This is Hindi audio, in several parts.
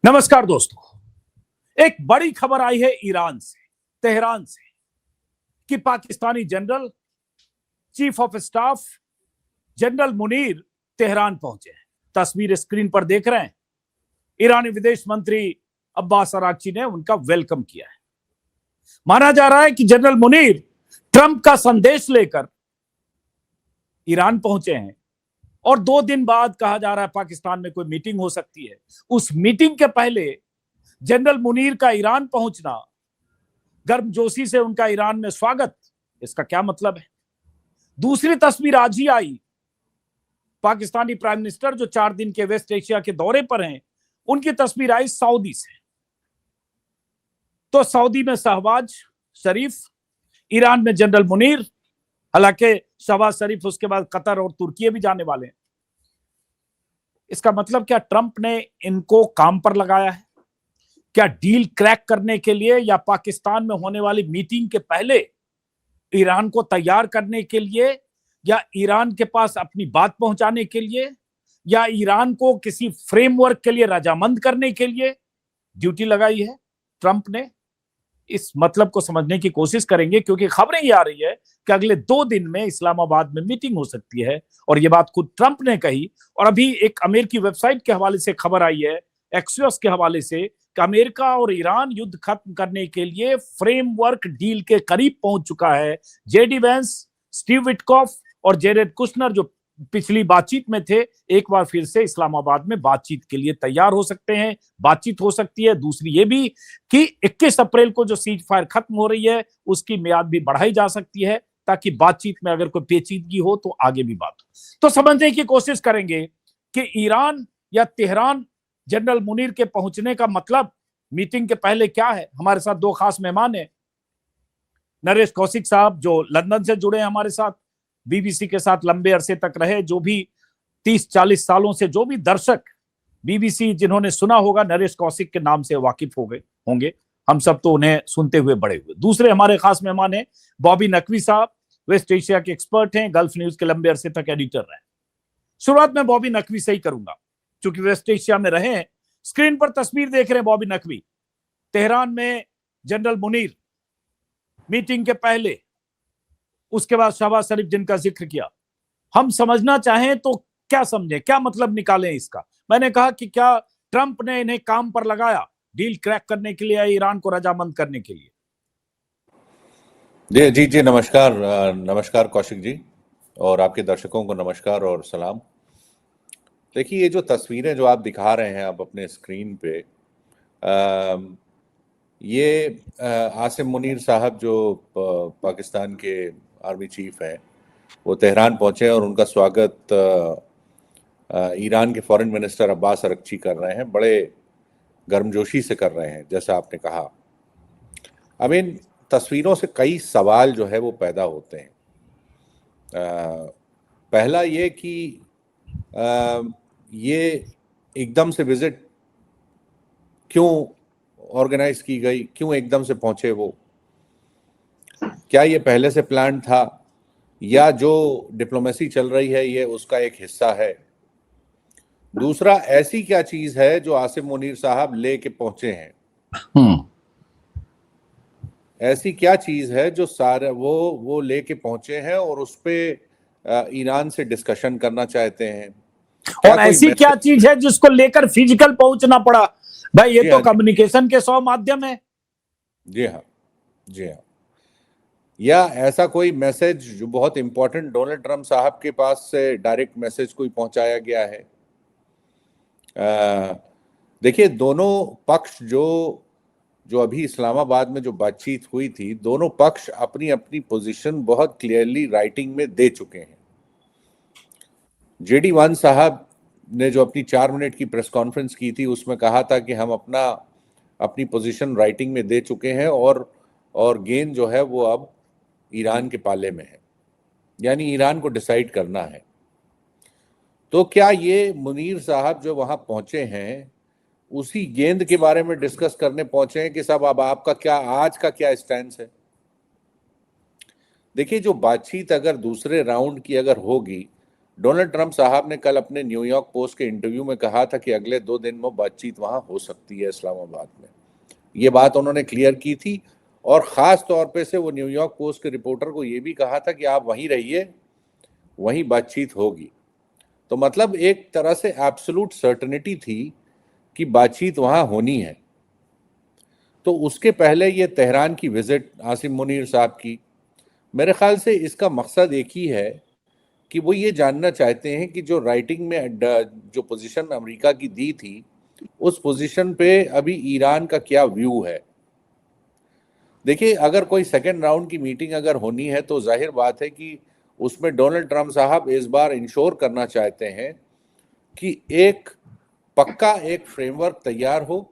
नमस्कार दोस्तों। एक बड़ी खबर आई है ईरान से, तेहरान से, कि Pakistani general chief of staff general Munir Tehran पहुंचे हैं। तस्वीर स्क्रीन पर देख रहे हैं। ईरानी विदेश मंत्री अब्बास अरागची ने उनका वेलकम किया है। माना जा रहा है कि जनरल मुनीर ट्रंप का संदेश लेकर ईरान पहुंचे हैं और 2 दिन बाद कहा जा रहा है पाकिस्तान में कोई मीटिंग हो सकती है। उस मीटिंग के पहले जनरल मुनीर का ईरान पहुंचना, गर्मजोशी से उनका ईरान में स्वागत, इसका क्या मतलब है? दूसरी तस्वीर आज ही आई। पाकिस्तानी प्राइम मिनिस्टर जो 4 दिन के वेस्ट एशिया के दौरे पर हैं, उनकी तस्वीर आई सऊदी से। तो सऊदी में शहबाज शरीफ, ईरान में जनरल मुनीर। हालांकि शहबाज शरीफ उसके बाद कतर और तुर्की भी जाने वाले हैं। इसका मतलब क्या ट्रंप ने इनको काम पर लगाया है? क्या डील क्रैक करने के लिए, या पाकिस्तान में होने वाली मीटिंग के पहले ईरान को तैयार करने के लिए, या ईरान के पास अपनी बात पहुंचाने के लिए, या ईरान को किसी फ्रेमवर्क के लिए रजामंद करने के लिए ड्यूटी लगाई है ट्रंप ने? इस मतलब को समझने की कोशिश करेंगे, क्योंकि खबरें ये आ रही है कि अगले 2 दिन में इस्लामाबाद में मीटिंग हो सकती है। और ये बात खुद ट्रंप ने कही। और अभी एक अमेरिकी वेबसाइट के हवाले से खबर आई है, एक्सियोस के हवाले से, कि अमेरिका और ईरान युद्ध खत्म करने के लिए फ्रेमवर्क डील के करीब पहुंच चुका है। जेडी वेंस, स्टीव विटकॉफ और जेरेड कुशनर, जो पिछली बातचीत में थे, एक बार फिर से इस्लामाबाद में बातचीत के लिए तैयार हो सकते हैं। बातचीत हो सकती है। दूसरी ये भी कि 21 अप्रैल को जो सीज फायर खत्म हो रही है, उसकी मियाद भी बढ़ाई जा सकती है, ताकि बातचीत में अगर कोई पेचीदगी हो तो आगे भी बात हो। तो समझने की कोशिश करेंगे कि ईरान या तेहरान जनरल मुनीर के पहुंचने का मतलब मीटिंग के पहले क्या है। हमारे साथ 2 खास मेहमान हैं। नरेश कौशिक साहब, जो लंदन से जुड़े हैं हमारे साथ, बीबीसी के साथ लंबे अरसे तक रहे, जो भी 30-40 सालों से जो भी दर्शक बीबीसी जिन्होंने सुना होगा, नरेश कौशिक के नाम से वाकिफ हो गए होंगे। हम सब तो उन्हें सुनते हुए बड़े हुए। दूसरे हमारे खास मेहमान हैं बॉबी नकवी साहब, वेस्ट एशिया के एक्सपर्ट हैं, गल्फ न्यूज के लंबे अरसे तक एडिटर रहे। शुरुआत में बॉबी नकवी से ही करूंगा, क्योंकि वेस्ट एशिया में रहे हैं। स्क्रीन पर तस्वीर देख रहे हैं बॉबी नकवी। तेहरान में जनरल मुनीर मीटिंग के पहले, उसके बाद शहबाज शरीफ जिनका जिक्र किया। हम समझना चाहें तो क्या समझें, क्या मतलब निकालें इसका? मैंने कहा कि क्या ट्रंप ने इन्हें काम पर लगाया डील क्रैक करने के लिए, या ईरान को रजामंद करने के लिए? जी नमस्कार। नमस्कार कौशिक जी, और आपके दर्शकों को नमस्कार और सलाम। देखिए, ये जो तस्वीरें जो आप दिखा रहे हैं आप अपने स्क्रीन पे, ये आसिम मुनीर साहब जो पाकिस्तान के आर्मी चीफ हैं, वो तेहरान पहुंचे और उनका स्वागत ईरान के फॉरेन मिनिस्टर अब्बास अरागची कर रहे हैं। बड़े गर्मजोशी से कर रहे हैं, जैसा आपने कहा। अब इन तस्वीरों से कई सवाल जो है वो पैदा होते हैं। पहला ये कि ये एकदम से विजिट क्यों ऑर्गेनाइज की गई, क्यों एकदम से पहुंचे वो? क्या ये पहले से प्लान था, या जो डिप्लोमेसी चल रही है ये उसका एक हिस्सा है? दूसरा, ऐसी क्या चीज है जो आसिम मुनीर साहब लेके पहुंचे हैं? ऐसी क्या चीज है जो सारे वो लेके पहुंचे हैं और उस पे ईरान से डिस्कशन करना चाहते हैं? और ऐसी क्या चीज है जिसको लेकर फिजिकल पहुंचना पड़ा? भाई, ये तो कम्युनिकेशन के 100 माध्यम है। जी हाँ, जी हाँ। या ऐसा कोई मैसेज जो बहुत इंपॉर्टेंट डोनाल्ड ट्रंप साहब के पास से डायरेक्ट मैसेज कोई पहुंचाया गया है? देखिए, दोनों पक्ष जो अभी इस्लामाबाद में जो बातचीत हुई थी, दोनों पक्ष अपनी अपनी पोजीशन बहुत क्लियरली राइटिंग में दे चुके हैं। जेडी वान साहब ने जो अपनी 4 मिनट की प्रेस कॉन्फ्रेंस की थी, उसमें कहा था कि हम अपनी पोजीशन राइटिंग में दे चुके हैं, और गेंद जो है वो अब ईरान के पाले में है, यानी ईरान को डिसाइड करना है। तो क्या ये मुनीर साहब जो वहां पहुंचे हैं उसी गेंद के बारे में डिस्कस करने पहुंचे हैं कि साहब अब आपका क्या, आज का क्या स्टैंड है? देखिए, जो बातचीत अगर दूसरे राउंड की अगर होगी, डोनाल्ड ट्रंप साहब ने कल अपने न्यूयॉर्क पोस्ट के इंटरव्यू में कहा था कि अगले 2 दिन में बातचीत वहां हो सकती है इस्लामाबाद में। ये बात उन्होंने क्लियर की थी और ख़ास तौर पे से वो न्यूयॉर्क पोस्ट के रिपोर्टर को ये भी कहा था कि आप वहीं रहिए, वहीं बातचीत होगी। तो मतलब एक तरह से एब्सोल्यूट सर्टेनिटी थी कि बातचीत वहां होनी है। तो उसके पहले ये तेहरान की विजिट आसिम मुनीर साहब की, मेरे ख्याल से इसका मकसद एक ही है कि वो ये जानना चाहते हैं कि जो राइटिंग में जो पोजीशन अमेरिका की दी थी, उस पोजीशन पे अभी ईरान का क्या व्यू है। देखिए, अगर कोई सेकेंड राउंड की मीटिंग अगर होनी है तो जाहिर बात है कि उसमें डोनाल्ड ट्रंप साहब इस बार इंश्योर करना चाहते हैं कि एक पक्का एक फ्रेमवर्क तैयार हो,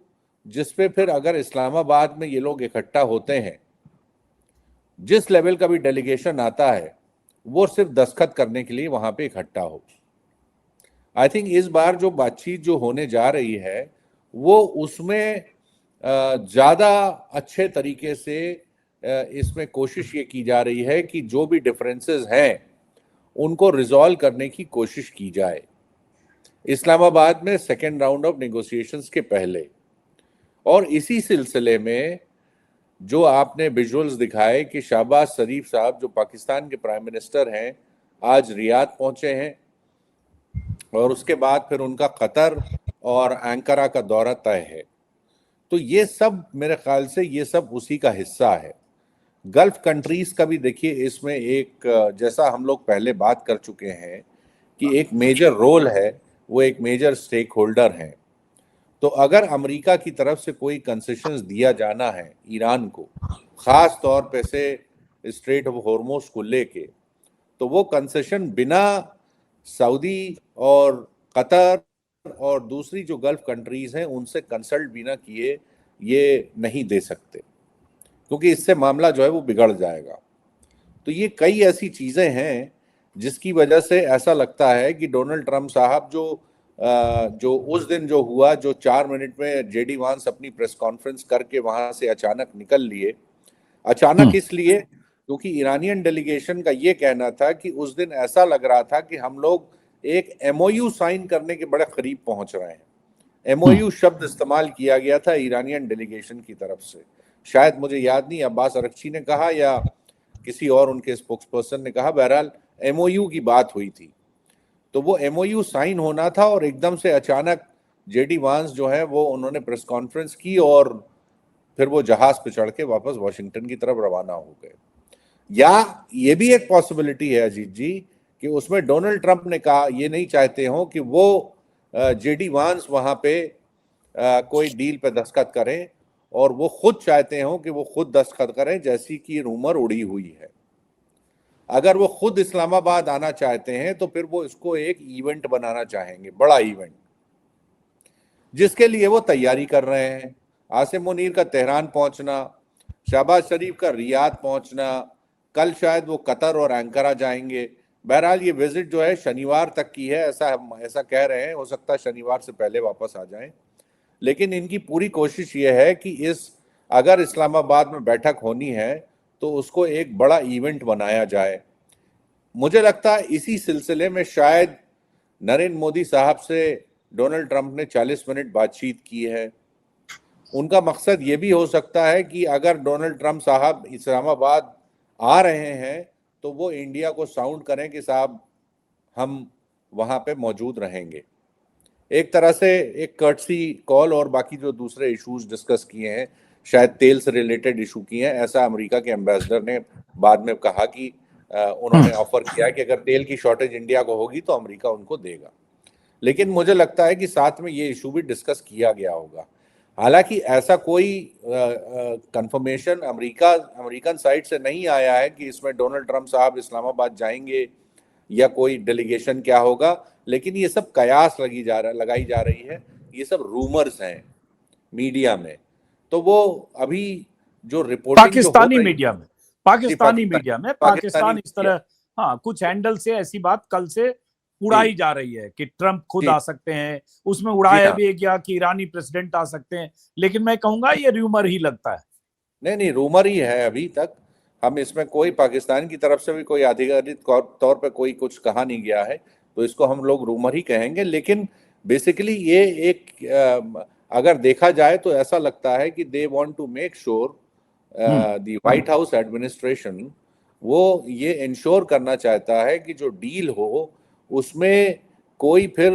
जिसपे फिर अगर इस्लामाबाद में ये लोग इकट्ठा होते हैं, जिस लेवल का भी डेलीगेशन आता है, वो सिर्फ दस्तखत करने के लिए वहां पे इकट्ठा हो। आई थिंक इस बार जो बातचीत जो होने जा रही है वो उसमें ज़्यादा अच्छे तरीके से इसमें कोशिश ये की जा रही है कि जो भी डिफरेंसेस हैं उनको रिजॉल्व करने की कोशिश की जाए इस्लामाबाद में सेकेंड राउंड ऑफ नेगोशिएशंस के पहले। और इसी सिलसिले में जो आपने विजुअल्स दिखाए कि शहबाज शरीफ साहब जो पाकिस्तान के प्राइम मिनिस्टर हैं, आज रियाद पहुंचे हैं और उसके बाद फिर उनका कतर और एंकारा का दौरा तय है। तो ये सब मेरे ख्याल से ये सब उसी का हिस्सा है। गल्फ कंट्रीज का भी देखिए इसमें एक, जैसा हम लोग पहले बात कर चुके हैं कि एक मेजर रोल है, वो एक मेजर स्टेक होल्डर हैं। तो अगर अमेरिका की तरफ से कोई कंसेशंस दिया जाना है ईरान को, खास तौर पे से स्ट्रेट ऑफ हॉर्मुज को लेके, तो वो कंसेशन बिना सऊदी और कतर और दूसरी जो गल्फ कंट्रीज हैं उनसे कंसल्ट बिना किए ये नहीं दे सकते, क्योंकि इससे मामला जो है वो बिगड़ जाएगा। तो ये कई ऐसी चीजें हैं जिसकी वजह से ऐसा लगता है कि डोनाल्ड ट्रंप साहब जो उस दिन जो हुआ, जो 4 मिनट में जेडी वांस अपनी प्रेस कॉन्फ्रेंस करके वहां से अचानक निकल लिए। अचानक इसलिए क्योंकि ईरानियन डेलीगेशन का ये कहना था कि उस दिन ऐसा लग रहा था कि हम लोग एक एमओयू साइन करने के बड़े करीब पहुंच रहे हैं। एमओयू शब्द इस्तेमाल किया गया था ईरानियन डेलीगेशन की तरफ से, शायद मुझे याद नहीं अब्बास अरगची ने कहा या किसी और उनके स्पोक्स पर्सन ने कहा, बहरहाल एमओयू की बात हुई थी। तो वो एमओयू साइन होना था और एकदम से अचानक जेडी वांस जो है वो उन्होंने प्रेस कॉन्फ्रेंस की और फिर वो जहाज पे चढ़ के वापस वॉशिंगटन की तरफ रवाना हो गए। या ये भी एक पॉसिबिलिटी है अजीत जी कि उसमें डोनाल्ड ट्रंप ने कहा, ये नहीं चाहते हो कि वो जेडी वांस वहां पे कोई डील पे दस्तखत करें और वो खुद चाहते हो कि वो खुद दस्तखत करें, जैसी कि रूमर उड़ी हुई है। अगर वो खुद इस्लामाबाद आना चाहते हैं तो फिर वो इसको एक इवेंट बनाना चाहेंगे, बड़ा इवेंट, जिसके लिए वो तैयारी कर रहे हैं। आसिम मुनीर का तेहरान पहुंचना, शहबाज शरीफ का रियाद पहुंचना, कल शायद वो कतर और एंकारा जाएंगे। बहरहाल ये विजिट जो है शनिवार तक की है, ऐसा कह रहे हैं, हो सकता है शनिवार से पहले वापस आ जाएं। लेकिन इनकी पूरी कोशिश ये है कि अगर इस्लामाबाद में बैठक होनी है तो उसको एक बड़ा इवेंट बनाया जाए। मुझे लगता है इसी सिलसिले में शायद नरेंद्र मोदी साहब से डोनाल्ड ट्रंप ने 40 मिनट बातचीत की है। उनका मकसद ये भी हो सकता है कि अगर डोनाल्ड ट्रंप साहब इस्लामाबाद आ रहे हैं तो वो इंडिया को साउंड करें कि साहब हम वहाँ पे मौजूद रहेंगे। एक तरह से एक कर्टसी कॉल, और बाकी जो दूसरे इश्यूज डिस्कस किए हैं, शायद तेल से रिलेटेड इशू किए हैं। ऐसा अमेरिका के एम्बेसडर ने बाद में कहा कि उन्होंने ऑफर किया कि अगर तेल की शॉर्टेज इंडिया को होगी तो अमेरिका उनको देगा। लेकिन मुझे लगता है कि साथ में ये इशू भी डिस्कस किया गया होगा। हालांकि ऐसा कोई कंफर्मेशन अमेरिकन साइड से नहीं आया है कि इसमें डोनाल्ड ट्रंप साहब इस्लामाबाद जाएंगे या कोई डेलीगेशन क्या होगा, लेकिन ये सब कयास लगाई जा रही है, ये सब रूमर्स हैं मीडिया में। तो वो अभी जो रिपोर्टिंग जो हो पाकिस्तानी रही मीडिया में, पाकिस्तान इस तरह, हाँ, कुछ हैंडल से ऐसी बात कल से उड़ाई जा रही है कि ट्रंप खुद आ सकते हैं। उसमें उड़ाया भी गया कि ईरानी प्रेसिडेंट आ सकते हैं, लेकिन मैं कहूंगा ये रूमर ही लगता है। नहीं, रूमर ही है अभी तक। हम इसमें कोई पाकिस्तान की तरफ से भी कोई आधिकारिक तौर पे कोई कुछ कहा नहीं गया है। तो इसको हम लोग रूमर ही कहेंगे। लेकिन बेसिकली ये एक अगर देखा जाए तो ऐसा लगता है कि they want to make sure, the White House administration वो ये इंश्योर करना चाहता है कि जो डील हो उसमें कोई फिर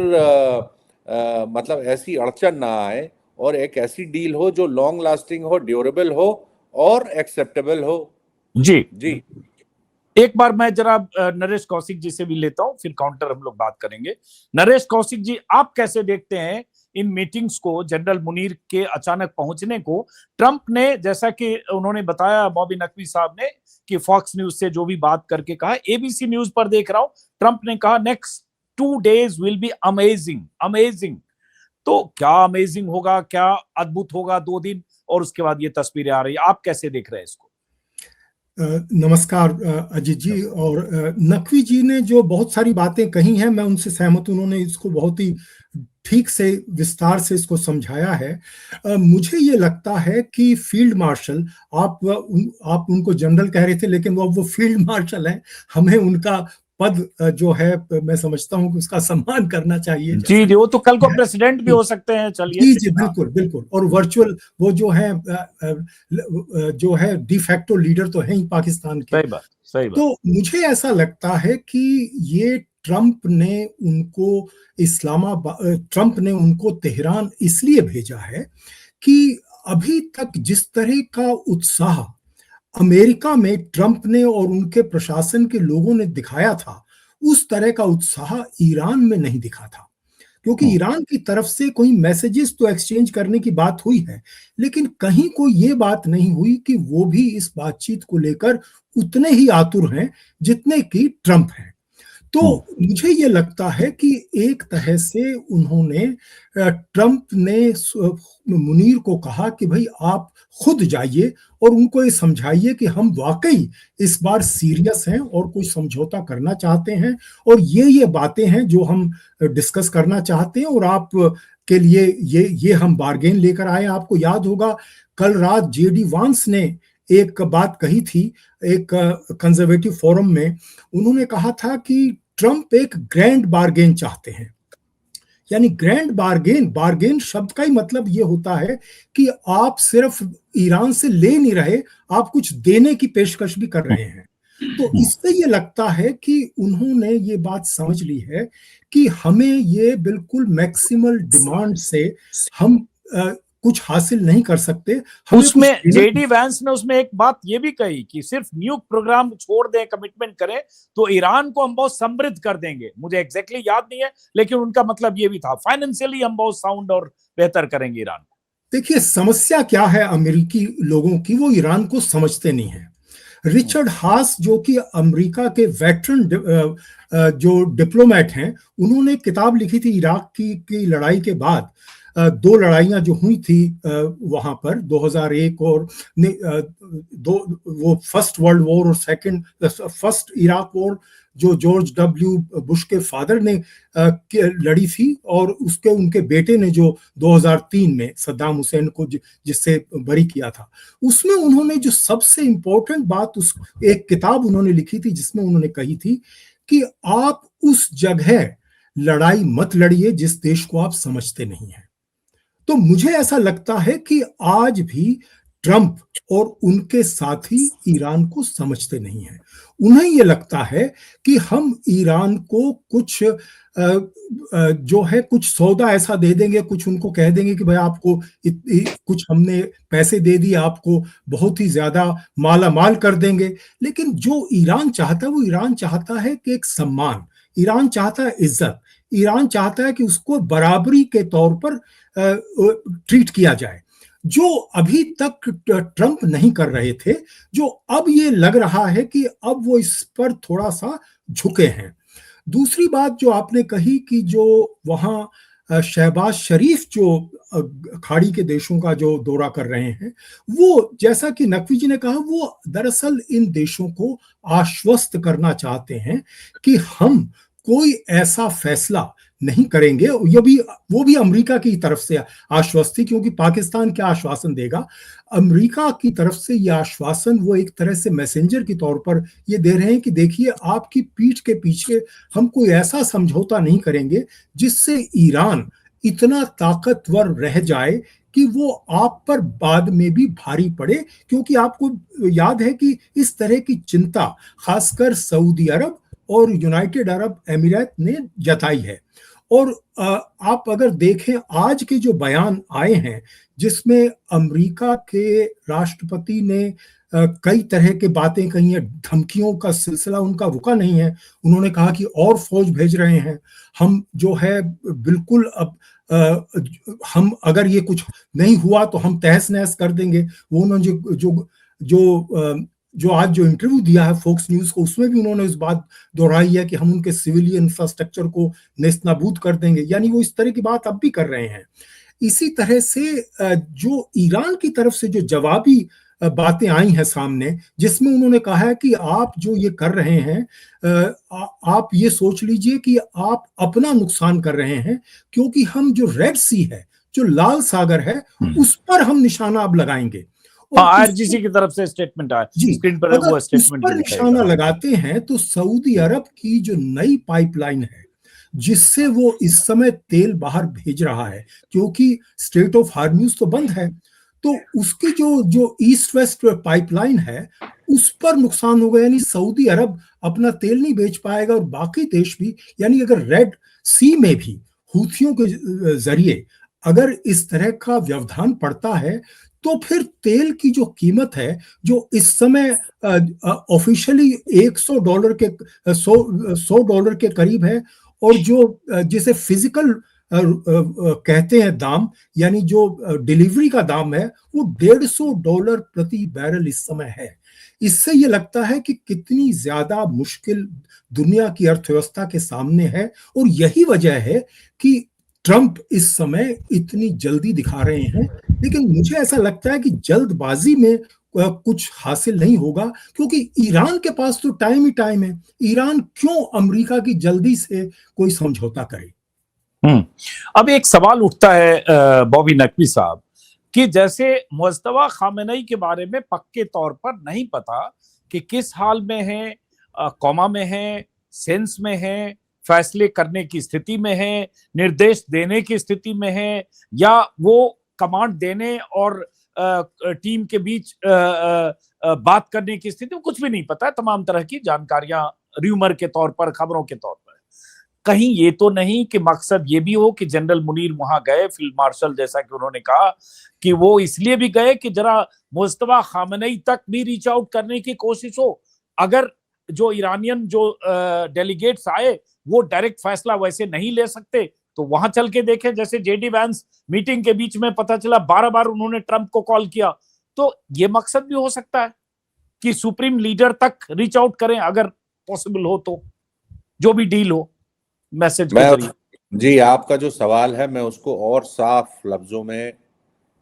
मतलब ऐसी अड़चन ना आए, और एक ऐसी डील हो जो लॉन्ग लास्टिंग हो, ड्यूरेबल हो और एक्सेप्टेबल हो। जी जी एक बार मैं जरा नरेश कौशिक जी से भी लेता हूं, फिर काउंटर हम लोग बात करेंगे। नरेश कौशिक जी, आप कैसे देखते हैं इन मीटिंग्स को, जनरल मुनीर के अचानक पहुंचने को? ट्रंप ने, जैसा कि उन्होंने बताया बॉबी नकवी साहब ने, कि फॉक्स न्यूज से जो भी बात करके कहा, एबीसी न्यूज पर देख रहा हूं, ट्रंप ने कहा next 2 days will be amazing. Amazing तो क्या अमेजिंग होगा, क्या अद्भुत होगा 2 दिन, और उसके बाद ये तस्वीरें आ रही है, आप कैसे देख रहे हैं इसको? नमस्कार अजीत जी। और नकवी जी ने जो बहुत सारी बातें कही हैं, मैं उनसे सहमत हूं। उन्होंने इसको बहुत ही ठीक से विस्तार से इसको समझाया है। मुझे ये लगता है कि फील्ड मार्शल, आप उनको जनरल कह रहे थे, लेकिन वो फील्ड मार्शल है। हमें उनका पद जो है, मैं समझता हूं कि उसका सम्मान करना चाहिए। जी जी, वो तो कल को प्रेसिडेंट भी हो सकते हैं। चलिए जी जी, बिल्कुल बिल्कुल। और वर्चुअल वो जो है डिफैक्टो लीडर तो है ही पाकिस्तान के। सही बात, सही बात। तो मुझे ऐसा लगता है कि ये ट्रंप ने उनको तेहरान इसलिए भेजा है कि अभी तक जिस तरह का उत्साह अमेरिका में ट्रंप ने और उनके प्रशासन के लोगों ने दिखाया था, उस तरह का उत्साह ईरान में नहीं दिखा था। क्योंकि ईरान की तरफ से कोई मैसेजेस तो एक्सचेंज करने की बात हुई है, लेकिन कहीं कोई ये बात नहीं हुई कि वो भी इस बातचीत को लेकर उतने ही आतुर हैं जितने कि ट्रंप हैं। तो मुझे ये लगता है कि एक तरह से ट्रंप ने मुनीर को कहा कि भाई आप खुद जाइए और उनको ये समझाइए कि हम वाकई इस बार सीरियस हैं और कोई समझौता करना चाहते हैं, और ये बातें हैं जो हम डिस्कस करना चाहते हैं, और आप के लिए ये हम बार्गेन लेकर आए। आपको याद होगा कल रात जेडी वांस ने एक बात कही थी एक कंजर्वेटिव फोरम में। उन्होंने कहा था कि ट्रंप एक ग्रैंड बार्गेन चाहते हैं। यानी ग्रैंड बार्गेन शब्द का ही मतलब ये होता है कि आप सिर्फ ईरान से ले नहीं रहे, आप कुछ देने की पेशकश भी कर रहे हैं। तो इससे ये लगता है कि उन्होंने ये बात समझ ली है कि हमें ये बिल्कुल मैक्सिमल डिमांड से हम कुछ हासिल नहीं कर सकते। उसमें जेडी वैंस ने उसमें एक बात ये भी कही कि सिर्फ न्यूक प्रोग्राम छोड़ दें, कमिटमेंट करें तो ईरान को हम बहुत समृद्ध कर देंगे। मुझे एग्जैक्टली याद नहीं है, लेकिन उनका मतलब ये भी था, फाइनेंशियली हम बहुत साउंड और बेहतर करेंगे ईरान को। देखिए समस्या क्या है अमेरिकी लोगों की, वो ईरान को समझते नहीं है। रिचर्ड हास जो कि अमेरिका के वेटरन जो डिप्लोमेट हैं, उन्होंने किताब लिखी थी इराक की लड़ाई के बाद। 2 लड़ाइयां जो हुई थी वहां पर 2001 और वो फर्स्ट वर्ल्ड वॉर और फर्स्ट इराक वॉर जो जॉर्ज डब्ल्यू बुश के फादर ने लड़ी थी, और उनके बेटे ने जो 2003 में सद्दाम हुसैन को जिससे बरी किया था। उसमें उन्होंने जो सबसे इंपॉर्टेंट बात, एक किताब उन्होंने लिखी थी जिसमें उन्होंने कही थी कि आप उस जगह लड़ाई मत लड़िए जिस देश को आप समझते नहीं हैं। तो मुझे ऐसा लगता है कि आज भी ट्रंप और उनके साथी ईरान को समझते नहीं हैं। उन्हें यह लगता है कि हम ईरान को कुछ जो है कुछ सौदा ऐसा दे देंगे, कुछ उनको कह देंगे कि भाई आपको कुछ हमने पैसे दे दिए, आपको बहुत ही ज्यादा माला माल कर देंगे। लेकिन जो ईरान चाहता है, वो ईरान चाहता है कि एक सम्मान, ईरान चाहता है इज्जत, ईरान चाहता है कि उसको बराबरी के तौर पर ट्रीट किया जाए, जो अभी तक ट्रंप नहीं कर रहे थे, जो अब ये लग रहा है कि अब वो इस पर थोड़ा सा झुके हैं। दूसरी बात जो आपने कही कि जो वहां शहबाज शरीफ जो खाड़ी के देशों का जो दौरा कर रहे हैं, वो जैसा कि नकवी जी ने कहा, वो दरअसल इन देशों को आश्वस्त करना चाहते हैं कि हम कोई ऐसा फैसला नहीं करेंगे। वो भी अमेरिका की तरफ से आश्वस्त थी, क्योंकि पाकिस्तान क्या आश्वासन देगा। अमेरिका की तरफ से यह आश्वासन वो एक तरह से मैसेंजर के तौर पर ये दे रहे हैं कि देखिए, आपकी पीठ के पीछे हम कोई ऐसा समझौता नहीं करेंगे जिससे ईरान इतना ताकतवर रह जाए कि वो आप पर बाद में भी भारी पड़े। क्योंकि आपको याद है कि इस तरह की चिंता खासकर सऊदी अरब और यूनाइटेड अरब अमीरात ने जताई है। और आप अगर देखें आज के जो बयान आए हैं, जिसमें अमेरिका के राष्ट्रपति ने कई तरह के बातें कही हैं, धमकियों का सिलसिला उनका रुका नहीं है। उन्होंने कहा कि और फौज भेज रहे हैं हम, जो है बिल्कुल अब हम अगर ये कुछ नहीं हुआ तो हम तहस नहस कर देंगे। वो उन्होंने जो आज जो इंटरव्यू दिया है फॉक्स न्यूज को, उसमें भी उन्होंने इस बात दोहराई है कि हम उनके सिविलियन इंफ्रास्ट्रक्चर को नेस्तनाबूद कर देंगे। यानी वो इस तरह की बात अब भी कर रहे हैं। इसी तरह से जो ईरान की तरफ से जो जवाबी बातें आई हैं सामने, जिसमें उन्होंने कहा है कि आप जो ये कर रहे हैं, आप ये सोच लीजिए कि आप अपना नुकसान कर रहे हैं, क्योंकि हम जो रेड सी है, जो लाल सागर है, उस पर हम निशाना अब लगाएंगे। आईआरजीसी की तरफ से स्टेटमेंट आया, स्क्रीन पर अगर वो उस स्टेटमेंट पर निशाना लगाते हैं तो सऊदी अरब की जो नई पाइपलाइन है, जिससे वो इस समय तेल बाहर भेज रहा है, क्योंकि स्ट्रेट ऑफ हार्मूज तो बंद है, तो उसकी जो ईस्ट वेस्ट पाइपलाइन है उस पर नुकसान होगा। यानी सऊदी अरब अपना तेल नहीं बेच पाएगा और बाकी देश भी। यानी अगर रेड सी में भी हूथियों के जरिए अगर इस तरह का व्यवधान पड़ता है, तो फिर तेल की जो कीमत है, जो इस समय ऑफिशियली $100 के $100 के करीब है, और जो जिसे फिजिकल कहते हैं दाम, यानी जो डिलीवरी का दाम है, वो $150 प्रति बैरल इस समय है। इससे ये लगता है कि कितनी ज्यादा मुश्किल दुनिया की अर्थव्यवस्था के सामने है। और यही वजह है कि ट्रंप इस समय इतनी जल्दी दिखा रहे हैं। लेकिन मुझे ऐसा लगता है कि जल्दबाजी में कुछ हासिल नहीं होगा, क्योंकि ईरान के पास तो टाइम ही टाइम है। ईरान क्यों अमेरिका की जल्दी से कोई समझौता करे? अब एक सवाल उठता है बॉबी नकवी साहब, कि जैसे मुस्तफा खामेनेई के बारे में पक्के तौर पर नहीं पता कि किस हाल में है, कोमा में है, सेंस में है, फैसले करने की स्थिति में है, निर्देश देने की स्थिति में है, या वो कमांड देने और टीम के बीच बात करने की स्थिति में, कुछ भी नहीं पता है। तमाम तरह की जानकारियां र्यूमर के तौर पर, खबरों के तौर पर। कहीं ये तो नहीं कि मकसद ये भी हो कि जनरल मुनीर वहां गए, फील्ड मार्शल, जैसा कि उन्होंने कहा कि वो इसलिए भी गए कि जरा मुस्तफा खामेनेई तक भी रीच आउट करने की कोशिश हो। अगर जो ईरानियन जो डेलीगेट्स आए वो डायरेक्ट फैसला वैसे नहीं ले सकते, तो वहां चल के देखें। जैसे जेडी वैंस मीटिंग के बीच में पता चला 12 बार उन्होंने ट्रंप को कॉल किया, तो ये मकसद भी हो सकता है कि सुप्रीम लीडर तक रीच आउट करें, अगर पॉसिबल हो तो, जो भी डील हो मैसेज के जरिए। जी, आपका जो सवाल है मैं उसको और साफ लफ्जों में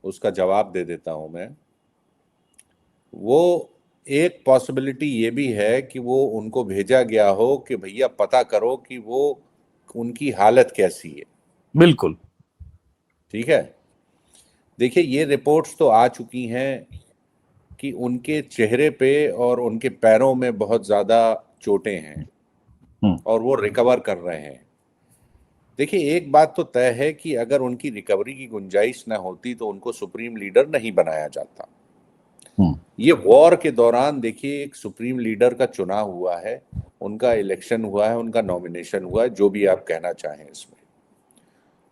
उसका जवाब दे देता हूं। मैं वो एक पॉसिबिलिटी ये भी है कि वो उनको भेजा गया हो कि भैया पता करो कि वो उनकी हालत कैसी है। बिल्कुल ठीक है। देखिए, ये रिपोर्ट्स तो आ चुकी हैं कि उनके चेहरे पे और उनके पैरों में बहुत ज्यादा चोटें हैं और वो रिकवर कर रहे हैं। देखिए, एक बात तो तय है कि अगर उनकी रिकवरी की गुंजाइश न होती तो उनको सुप्रीम लीडर नहीं बनाया जाता। ये वॉर के दौरान देखिए एक सुप्रीम लीडर का चुनाव हुआ है, उनका इलेक्शन हुआ है, उनका नॉमिनेशन हुआ है, जो भी आप कहना चाहें इसमें।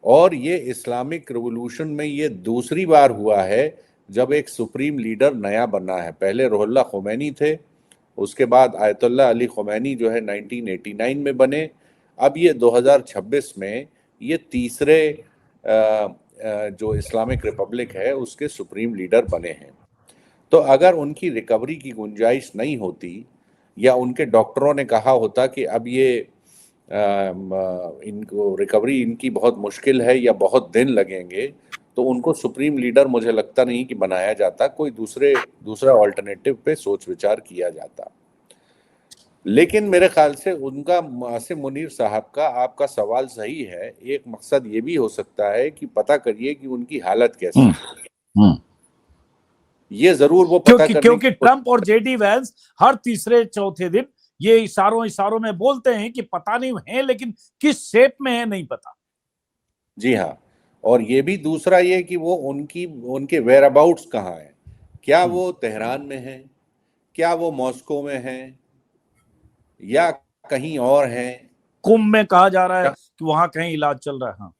और ये इस्लामिक रिवॉल्यूशन में ये दूसरी बार हुआ है जब एक सुप्रीम लीडर नया बना है। पहले रुहुल्लाह खोमैनी थे, उसके बाद आयतुल्लाह अली खोमैनी जो है 1989 में बने। अब ये 2026 में ये तीसरे जो इस्लामिक रिपब्लिक है उसके सुप्रीम लीडर बने हैं। तो अगर उनकी रिकवरी की गुंजाइश नहीं होती या उनके डॉक्टरों ने कहा होता कि अब ये इनको रिकवरी इनकी बहुत मुश्किल है या बहुत दिन लगेंगे, तो उनको सुप्रीम लीडर मुझे लगता नहीं कि बनाया जाता, कोई दूसरा ऑल्टरनेटिव पे सोच विचार किया जाता। लेकिन मेरे ख्याल से उनका, आसिम मुनीर साहब का, आपका सवाल सही है। एक मकसद ये भी हो सकता है कि पता करिए कि उनकी हालत कैसी है। ये जरूर वो पता करने क्योंकि ट्रंप और जेडी वैंस हर तीसरे चौथे दिन ये इशारों में बोलते हैं कि पता नहीं है, लेकिन किस शेप में है नहीं पता। जी हाँ, और ये भी दूसरा ये कि वो उनके वेयर अबाउट्स कहाँ है, क्या वो तेहरान में है, क्या वो मॉस्को में है, या कहीं और है। कुंभ में कहा जा रहा है कि वहां कहीं इलाज चल रहा है। हाँ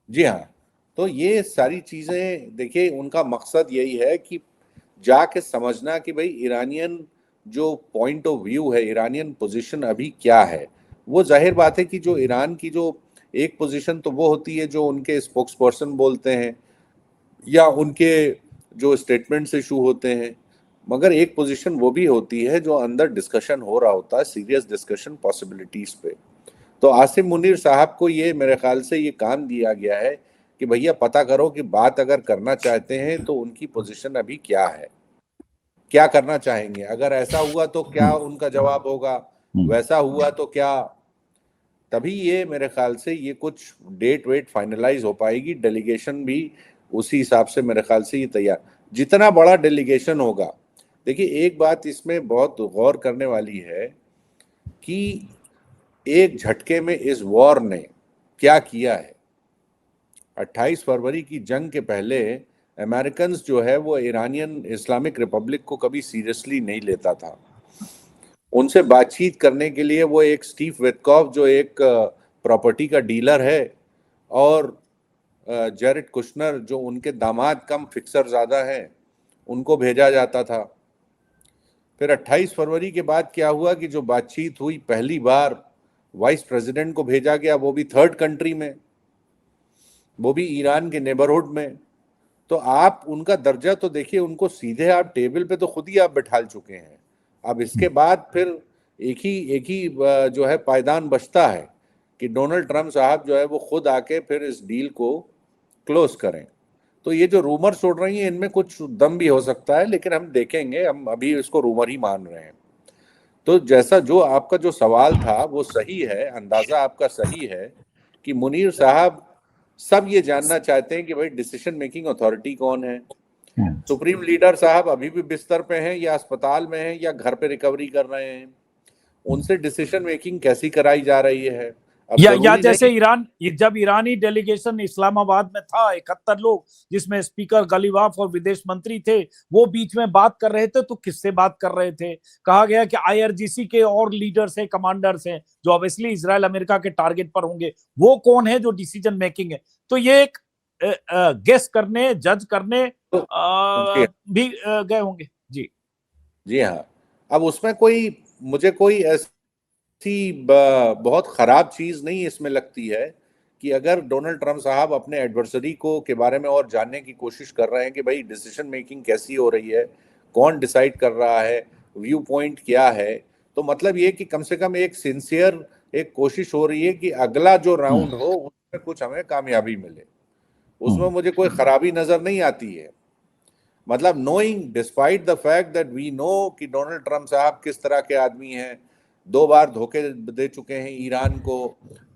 जी हाँ, तो ये सारी चीजें देखिए, उनका मकसद यही है कि जाके समझना कि भाई ईरानियन जो पॉइंट ऑफ व्यू है, ईरानियन पोजीशन अभी क्या है। वो जाहिर बात है कि जो ईरान की जो एक पोजीशन तो वो होती है जो उनके स्पोक्स पर्सन बोलते हैं या उनके जो स्टेटमेंट्स इशू होते हैं, मगर एक पोजीशन वो भी होती है जो अंदर डिस्कशन हो रहा होता है, सीरियस डिस्कशन पॉसिबिलिटीज पे। तो आसिम मुनीर साहब को ये मेरे ख्याल से ये काम दिया गया है कि भैया पता करो कि बात अगर करना चाहते हैं तो उनकी पोजीशन अभी क्या है, क्या करना चाहेंगे, अगर ऐसा हुआ तो क्या उनका जवाब होगा, वैसा हुआ तो क्या। तभी ये मेरे ख्याल से ये कुछ डेट वेट फाइनलाइज हो पाएगी। डेलीगेशन भी उसी हिसाब से मेरे ख्याल से ये तैयार, जितना बड़ा डेलीगेशन होगा। देखिए एक बात इसमें बहुत गौर करने वाली है कि एक झटके में इस वॉर ने क्या किया है। 28 फरवरी की जंग के पहले अमेरिकन जो है वो ईरानियन इस्लामिक रिपब्लिक को कभी सीरियसली नहीं लेता था। उनसे बातचीत करने के लिए वो एक स्टीव विटकॉफ जो एक प्रॉपर्टी का डीलर है, और जेरेड कुशनर जो उनके दामाद कम फिक्सर ज़्यादा हैं, उनको भेजा जाता था। फिर 28 फरवरी के बाद क्या हुआ कि जो बातचीत हुई, पहली बार वाइस प्रेसिडेंट को भेजा गया, वो भी थर्ड कंट्री में, वो भी ईरान के नेबरहुड में। तो आप उनका दर्जा तो देखिए, उनको सीधे आप टेबल पे तो खुद ही आप बैठा चुके हैं। अब इसके बाद फिर एक ही जो है पायदान बचता है कि डोनाल्ड ट्रंप साहब जो है वो खुद आके फिर इस डील को क्लोज करें। तो ये जो रूमर्स उड़ रही हैं इनमें कुछ दम भी हो सकता है, लेकिन हम देखेंगे, हम अभी इसको रूमर ही मान रहे हैं। तो जैसा जो आपका जो सवाल था वो सही है, अंदाजा आपका सही है कि मुनीर साहब सब ये जानना चाहते हैं कि भाई डिसीजन मेकिंग अथॉरिटी कौन है। सुप्रीम लीडर साहब अभी भी बिस्तर पे हैं या अस्पताल में हैं या घर पे रिकवरी कर रहे हैं, उनसे डिसीजन मेकिंग कैसी कराई जा रही है। अब या जैसे नहीं, ईरान, जब ईरानी डेलीगेशन इस्लामाबाद में था 71 लोग, जिसमें स्पीकर गलीवाफ और विदेश मंत्री थे, वो बीच में बात कर रहे थे, तो किससे बात कर रहे थे? कहा गया कि आईआरजीसी के और लीडर्स हैं, कमांडर्स हैं, जो ऑब्वियसली इजराइल अमेरिका के टारगेट पर होंगे। वो कौन है जो डिसीजन मेकिंग है? तो ये एक गेस करने, जज करने भी गए होंगे। जी जी हाँ। अब उसमें मुझे कोई ऐसी बहुत खराब चीज नहीं इसमें लगती है कि अगर डोनाल्ड ट्रंप साहब अपने एडवर्सरी को के बारे में और जानने की कोशिश कर रहे हैं कि भाई डिसीजन मेकिंग कैसी हो रही है, कौन डिसाइड कर रहा है, व्यू पॉइंट क्या है, तो मतलब ये कि कम से कम एक सिंसियर एक कोशिश हो रही है कि अगला जो राउंड हो उसमें कुछ हमें कामयाबी मिले। उसमें मुझे कोई खराबी नजर नहीं आती है। मतलब knowing, despite the fact that we know कि डोनाल्ड ट्रंप साहब किस तरह के आदमी हैं, 2 बार धोखे दे चुके हैं ईरान को,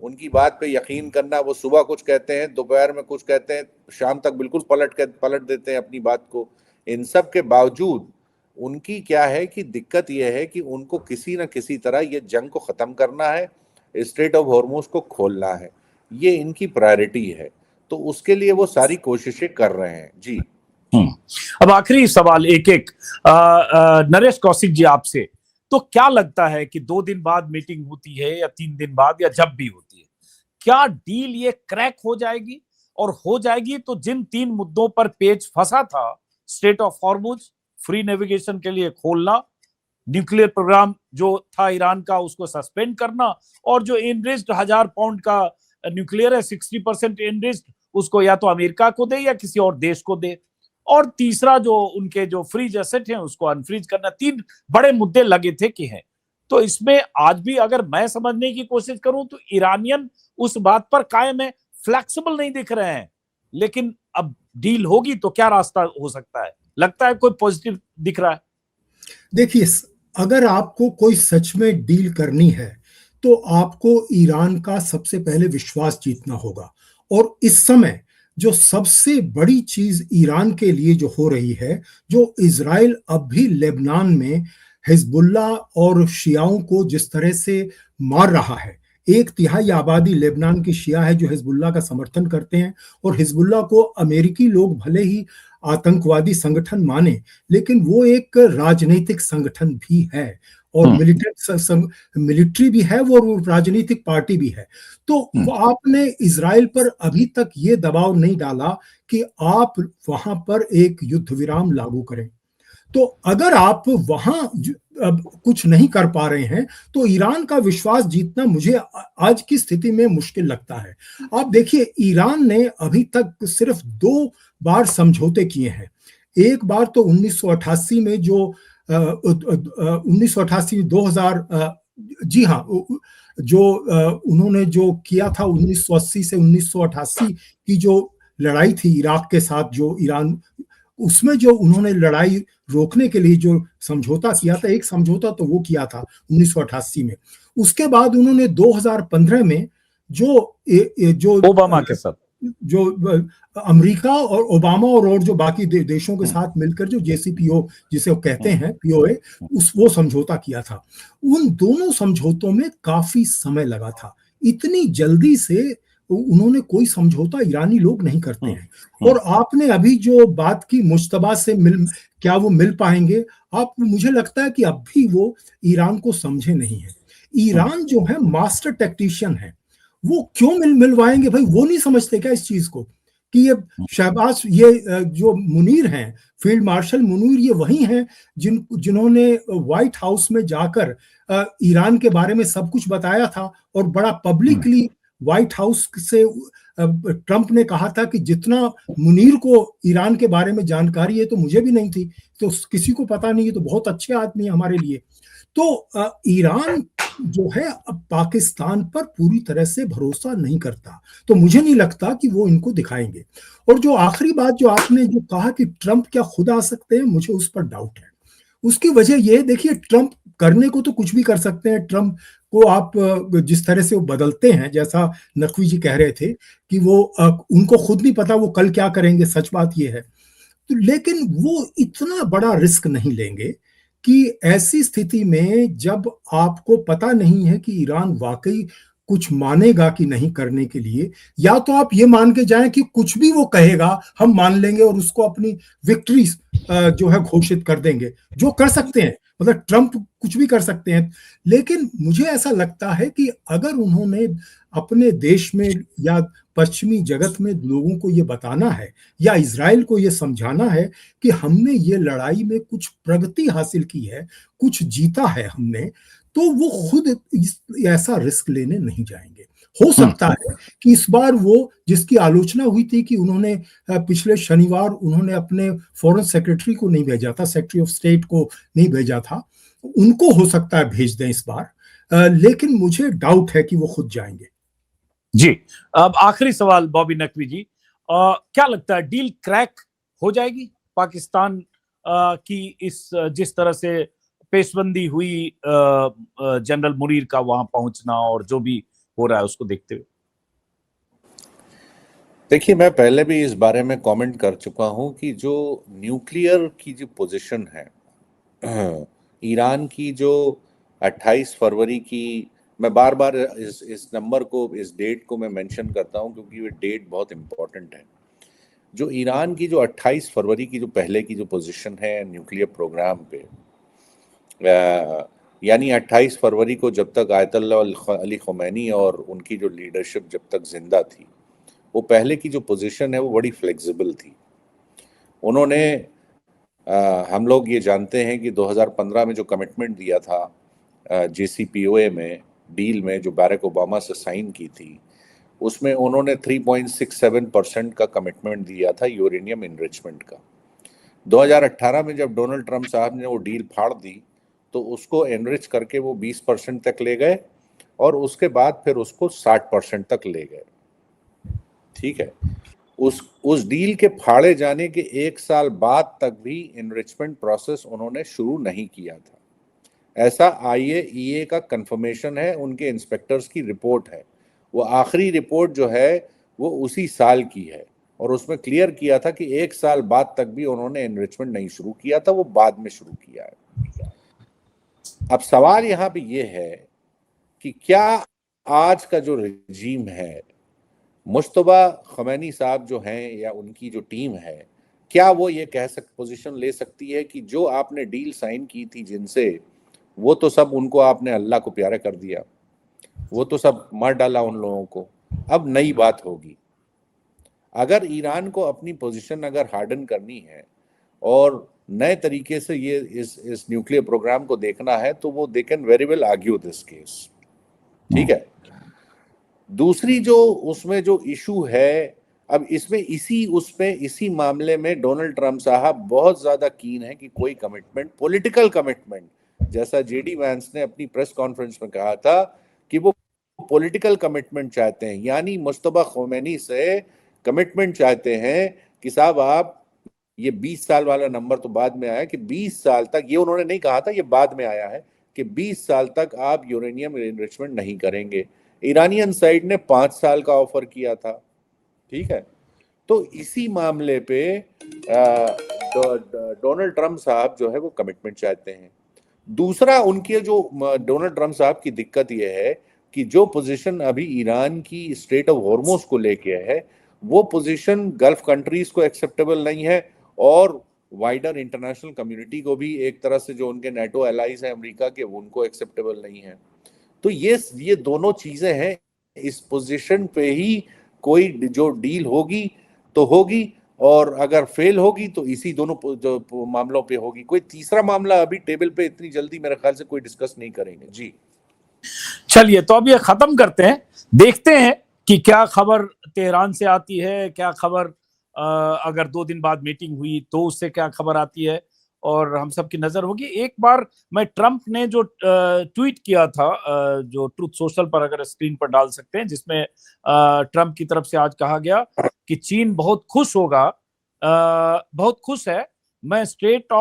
उनकी बात पे यकीन करना, वो सुबह कुछ कहते हैं, दोपहर में कुछ कहते हैं, शाम तक बिल्कुल पलट देते हैं अपनी बात को। इन सब के बावजूद उनकी क्या है कि दिक्कत यह है कि उनको किसी न किसी तरह ये जंग को ख़त्म करना है, स्ट्रेट ऑफ हॉर्मुज को खोलना है, ये इनकी प्रायोरिटी है। तो उसके लिए वो सारी कोशिशें कर रहे हैं। जी अब आखिरी सवाल एक एक नरेश कौशिक जी आपसे, तो क्या लगता है कि 2 दिन बाद मीटिंग होती है या 3 दिन बाद या जब भी होती है, क्या डील ये क्रैक हो जाएगी? और हो जाएगी तो जिन 3 मुद्दों पर पेच फंसा था, straight of Hormuz, free navigation के लिए खोलना, न्यूक्लियर प्रोग्राम जो था ईरान का उसको सस्पेंड करना, और जो एनरिच्ड 1000 पाउंड का न्यूक्लियर है 60% एनरिच्ड, उसको या तो अमेरिका को दे या किसी और देश को दे, और तीसरा जो उनके जो फ्रीज एसेट हैं उसको अनफ्रीज करना। 3 बड़े मुद्दे लगे थे कि हैं। तो इसमें आज भी अगर मैं समझने की कोशिश करूं तो ईरानियन उस बात पर कायम है, फ्लेक्सिबल नहीं दिख रहे हैं। लेकिन अब डील होगी तो क्या रास्ता हो सकता है? लगता है कोई पॉजिटिव दिख रहा है? देखिए, अगर आपको कोई सच में डील करनी है तो आपको ईरान का सबसे पहले विश्वास जीतना होगा। और इस समय जो सबसे बड़ी चीज ईरान के लिए जो हो रही है, जो इजराइल अब भी लेबनान में हिजबुल्ला और शियाओं को जिस तरह से मार रहा है, 1/3 आबादी लेबनान की शिया है जो हिजबुल्ला का समर्थन करते हैं, और हिजबुल्ला को अमेरिकी लोग भले ही आतंकवादी संगठन माने, लेकिन वो एक राजनीतिक संगठन भी है और मिलिट्री भी है, वो राजनीतिक पार्टी भी है। तो आपने इजराइल पर अभी तक ये दबाव नहीं डाला कि आप वहां पर एक युद्ध विराम लागू करें। तो अगर आप वहां अब कुछ नहीं कर पा रहे हैं तो ईरान का विश्वास जीतना मुझे आज की स्थिति में मुश्किल लगता है। आप देखिए, ईरान ने अभी तक सिर्फ 2 बार समझौते किए हैं। एक बार तो 1988 में जो 1988 2000 जी हाँ, जो उन्होंने जो किया था 1980 से 1988 की जो लड़ाई थी इराक के साथ, जो ईरान, उसमें जो उन्होंने लड़ाई रोकने के लिए जो समझौता किया था, एक समझौता तो वो किया था 1988 में। उसके बाद उन्होंने 2015 में जो ओबामा के साथ, जो अमेरिका और ओबामा और जो बाकी देशों के साथ मिलकर जो JCPO जिसे वो कहते हैं, POA, वो समझौता किया था। उन दोनों समझौतों में काफी समय लगा था। इतनी जल्दी से उन्होंने कोई समझौता ईरानी लोग नहीं करते हैं। और आपने अभी जो बात की मुश्तबा से क्या वो मिल पाएंगे, मुझे लगता है कि अब भी वो ईरान को समझे नहीं है। ईरान जो है मास्टर टेक्नीशियन है, वो क्यों मिलवाएंगे भाई? वो नहीं समझते क्या इस चीज को कि ये शहबाज, ये जो मुनीर हैं, फील्ड मार्शल मुनीर, ये वही हैं जिन्होंने व्हाइट हाउस में जाकर ईरान के बारे में सब कुछ बताया था और बड़ा पब्लिकली व्हाइट हाउस से ट्रंप ने कहा था कि जितना मुनीर को ईरान के बारे में जानकारी है तो मुझे भी नहीं थी, तो किसी को पता नहीं है, तो बहुत अच्छे आदमी है हमारे लिए। तो ईरान जो है अब पाकिस्तान पर पूरी तरह से भरोसा नहीं करता, तो मुझे नहीं लगता कि वो इनको दिखाएंगे। और जो आखिरी बात जो आपने जो कहा कि ट्रंप क्या खुद आ सकते हैं, मुझे उस पर डाउट है। उसकी वजह ये देखिए, ट्रंप करने को तो कुछ भी कर सकते हैं। ट्रंप को आप जिस तरह से वो बदलते हैं, जैसा नकवी जी कह रहे थे कि वो उनको खुद नहीं पता वो कल क्या करेंगे, सच बात ये है। तो लेकिन वो इतना बड़ा रिस्क नहीं लेंगे कि ऐसी स्थिति में जब आपको पता नहीं है कि ईरान वाकई कुछ मानेगा कि नहीं करने के लिए, या तो आप ये मान के जाएं कि कुछ भी वो कहेगा हम मान लेंगे और उसको अपनी विक्ट्री जो है घोषित कर देंगे, जो कर सकते हैं, मतलब ट्रंप कुछ भी कर सकते हैं। लेकिन मुझे ऐसा लगता है कि अगर उन्होंने अपने देश में या पश्चिमी जगत में लोगों को ये बताना है या इजराइल को ये समझाना है कि हमने ये लड़ाई में कुछ प्रगति हासिल की है, कुछ जीता है हमने, तो वो खुद ऐसा रिस्क लेने नहीं जाएंगे। हो सकता है कि इस बार वो, जिसकी आलोचना हुई थी कि उन्होंने पिछले शनिवार उन्होंने अपने फॉरेन सेक्रेटरी को नहीं भेजा था, सेक्रेटरी ऑफ स्टेट को नहीं भेजा था, उनको हो सकता है भेज दें इस बार, लेकिन मुझे डाउट है कि वो खुद जाएंगे। जी, अब आखिरी सवाल बॉबी नकवी जी, क्या लगता है डील क्रैक हो जाएगी पाकिस्तान की इस जिस तरह से पेशबंदी हुई जनरल मुनीर का वहां पहुंचना और जो भी हो रहा है उसको देखते हुए? देखिए, मैं पहले भी इस बारे में कमेंट कर चुका हूं कि जो न्यूक्लियर की जो पोजीशन है ईरान की, जो 28 फरवरी की, मैं बार बार इस नंबर को, इस डेट को मैं मेंशन करता हूं क्योंकि ये डेट बहुत इंपॉर्टेंट है। जो ईरान की जो 28 फरवरी की जो पहले की जो पोजीशन है न्यूक्लियर प्रोग्राम पे, यानी 28 फरवरी को जब तक आयतुल्लाह अली ख़ुमैनी और उनकी जो लीडरशिप जब तक जिंदा थी, वो पहले की जो पोजीशन है वो बड़ी फ्लेक्सिबल थी। उन्होंने हम लोग ये जानते हैं कि 2015 में जो कमिटमेंट दिया था JCPOA में, डील में जो बैरक ओबामा से साइन की थी, उसमें उन्होंने 3.67% का कमिटमेंट दिया था यूरेनियम इनरिचमेंट का। 2018 में जब डोनाल्ड ट्रंप साहब ने वो डील फाड़ दी तो उसको एनरिच करके वो 20% तक ले गए और उसके बाद फिर उसको 60% तक ले गए। ठीक है, उस डील के फाड़े जाने के 1 साल बाद तक भी एनरिचमेंट प्रोसेस उन्होंने शुरू नहीं किया था। ऐसा IAEA का कंफर्मेशन है, उनके इंस्पेक्टर्स की रिपोर्ट है। वो आखिरी रिपोर्ट जो है वो उसी साल की है और उसमें क्लियर किया था कि 1 साल बाद तक भी उन्होंने एनरिचमेंट नहीं शुरू किया था, वो बाद में शुरू किया है। अब सवाल यहाँ पे ये है कि क्या आज का जो रजीम है, मुश्तबा खमैनी साहब जो हैं या उनकी जो टीम है, क्या वो ये पोजीशन ले सकती है कि जो आपने डील साइन की थी जिनसे, वो तो सब उनको आपने अल्लाह को प्यारा कर दिया, वो तो सब मार डाला उन लोगों को, अब नई बात होगी। अगर ईरान को अपनी पोजीशन अगर हार्डन करनी है और नए तरीके से ये इस न्यूक्लियर प्रोग्राम को देखना है, तो वो they can very well argue this case, ठीक है। दूसरी जो उसमें जो इशू है, अब इसमें इसी मामले में डोनाल्ड ट्रंप साहब बहुत ज्यादा कीन है कि कोई कमिटमेंट, पॉलिटिकल कमिटमेंट, जैसा जेडी वैंस ने अपनी प्रेस कॉन्फ्रेंस में कहा था कि वो पॉलिटिकल कमिटमेंट चाहते हैं, यानी मुश्तबा खोमेनी से कमिटमेंट चाहते हैं कि साहब आप ये 20 साल वाला नंबर तो बाद में आया कि 20 साल तक, ये उन्होंने नहीं कहा था, ये बाद में आया है कि 20 साल तक आप यूरेनियम एनरिचमेंट नहीं करेंगे। ईरानियन साइड ने 5 साल का ऑफर किया था, ठीक है। तो इसी मामले पे डोनाल्ड ट्रंप साहब जो है वो कमिटमेंट चाहते हैं। दूसरा उनके जो डोनाल्ड ट्रंप साहब की दिक्कत यह है कि जो पोजीशन अभी ईरान की स्ट्रेट ऑफ हॉर्मुज को लेके है, वो पोजीशन गल्फ कंट्रीज को एक्सेप्टेबल नहीं है और वाइडर इंटरनेशनल कम्युनिटी को भी, एक तरह से जो उनके नेटो एलाइज हैं अमेरिका के, वो उनको एक्सेप्टेबल नहीं है। तो ये दोनों चीजें हैं, इस पोजीशन पे ही कोई जो डील होगी तो होगी, और अगर फेल होगी तो इसी दोनों जो मामलों पे होगी। कोई तीसरा मामला अभी टेबल पे इतनी जल्दी मेरे ख्याल से कोई डिस्कस नहीं करेंगे। जी चलिए, तो अब ये खत्म करते हैं, देखते हैं कि क्या खबर तेहरान से आती है, क्या खबर अगर 2 दिन बाद मीटिंग हुई तो उससे क्या खबर आती है, और हम सब की नजर होगी। एक बार मैं ट्रंप ने जो ट्वीट किया था, जो ट्रुथ सोशल पर अगर स्क्रीन पर डाल सकते हैं, जिसमें ट्रंप की तरफ से आज कहा गया कि चीन बहुत खुश होगा, बहुत खुश है, मैं स्ट्रेट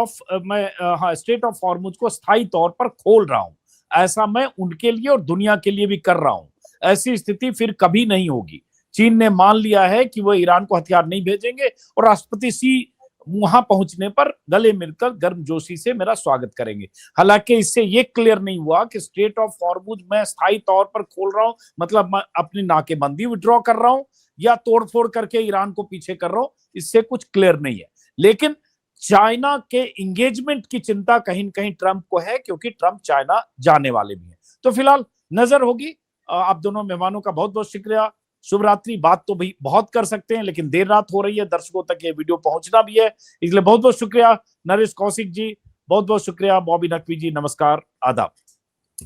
ऑफ हॉर्मुज को स्थायी तौर पर खोल रहा हूं, ऐसा मैं उनके लिए और दुनिया के लिए भी कर रहा हूं, ऐसी स्थिति फिर कभी नहीं होगी। चीन ने मान लिया है कि वो ईरान को हथियार नहीं भेजेंगे और राष्ट्रपति सी वहां पहुंचने पर गले मिलकर गर्मजोशी से मेरा स्वागत करेंगे। हालांकि इससे ये क्लियर नहीं हुआ कि स्ट्रेट ऑफ हॉर्मुज मैं स्थायी तौर पर खोल रहा हूं, मतलब मैं अपनी नाकेबंदी विड्रॉ कर रहा हूं या तोड़फोड़ करके ईरान को पीछे कर रहा हूं, इससे कुछ क्लियर नहीं है। लेकिन चाइना के इंगेजमेंट की चिंता कहीं न कहीं ट्रंप को है, क्योंकि ट्रंप चाइना जाने वाले भी हैं। तो फिलहाल नजर होगी। आप दोनों मेहमानों का बहुत बहुत शुक्रिया। शुभ रात्रि। बात तो भाई बहुत कर सकते हैं, लेकिन देर रात हो रही है, दर्शकों तक ये वीडियो पहुंचना भी है, इसलिए बहुत बहुत शुक्रिया नरेश कौशिक जी, बहुत बहुत शुक्रिया बॉबी नकवी जी। नमस्कार, आदाब।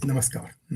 नमस्कार।